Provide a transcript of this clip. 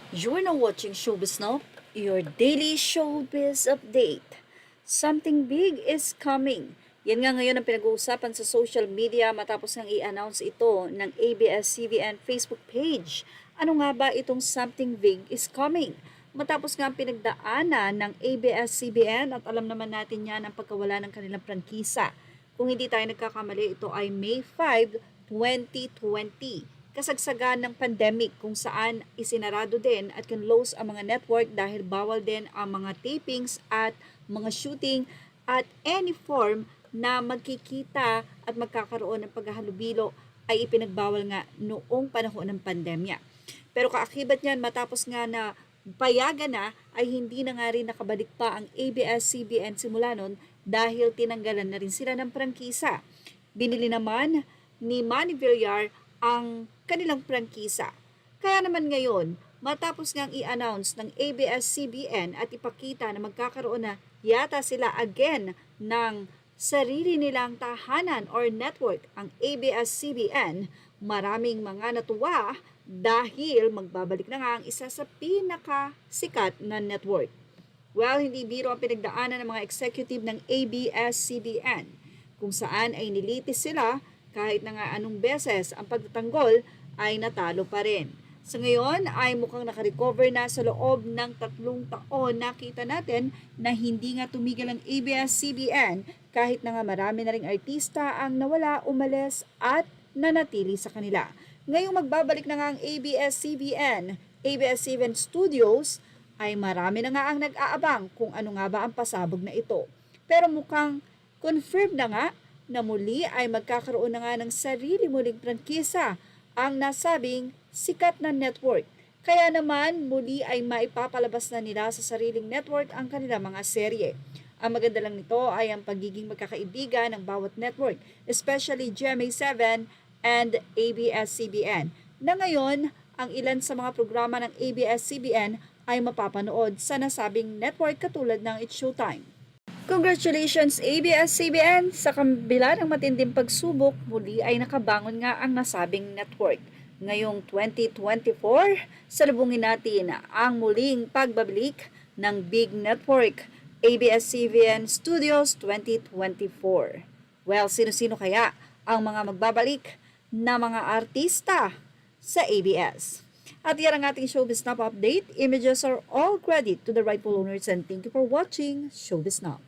You're now watching Showbiz Now, your daily showbiz update. Something big is coming. Yan nga ngayon ang pinag-uusapan sa social media matapos nang i-announce ito ng ABS-CBN Facebook page. Ano nga ba itong something big is coming? Matapos nga ang pinagdaanan ng ABS-CBN at alam naman natin yan ang pagkawala ng kanilang prangkisa. Kung hindi tayo nagkakamali, ito ay May 5, 2020. Kasagsagan ng pandemic kung saan isinarado din at kinlose ang mga network dahil bawal din ang mga tapings at mga shooting at any form na magkikita at magkakaroon ng paghahalubilo ay ipinagbawal nga noong panahon ng pandemya. Pero kaakibat niyan matapos nga na payagan na ay hindi na nga rin nakabalik pa ang ABS-CBN simula nun dahil tinanggalan na rin sila ng prangkisa. Binili naman ni Manny Villar ang kanilang prangkisa. Kaya naman ngayon, matapos ngang i-announce ng ABS-CBN at ipakita na magkakaroon na yata sila again ng sarili nilang tahanan or network ang ABS-CBN, maraming mga natuwa dahil magbabalik na nga ang isa sa pinakasikat na network. Well, hindi biro ang pinagdaanan ng mga executive ng ABS-CBN kung saan ay nilitis sila kahit na nga anong beses ang pagtatanggol ay natalo pa rin. Sa ngayon ay mukhang nakarecover na sa loob ng 3 taon. Nakita natin na hindi nga tumigil ang ABS-CBN kahit na nga marami na ring artista ang nawala, umalis at nanatili sa kanila. Ngayong magbabalik na nga ang ABS-CBN, ABS-CBN Studios ay marami na nga ang nag-aabang kung ano nga ba ang pasabog na ito. Pero mukhang confirmed na nga na muli ay magkakaroon na nga ng sarili muling prangkisa ang nasabing sikat na network. Kaya naman muli ay maipapalabas na nila sa sariling network ang kanilang mga serye. Ang maganda lang nito ay ang pagiging magkakaibigan ng bawat network, especially GMA7 and ABS-CBN, na ngayon ang ilan sa mga programa ng ABS-CBN ay mapapanood sa nasabing network katulad ng It's Showtime. Congratulations ABS-CBN! Sa kabila ng matinding pagsubok, muli ay nakabangon nga ang nasabing network. Ngayong 2024, salubungin natin ang muling pagbabalik ng Big Network, ABS-CBN Studios 2024. Well, sino-sino kaya ang mga magbabalik na mga artista sa ABS? At yan ang ating Showbiz Now update. Images are all credit to the rightful owners and thank you for watching Showbiz Now.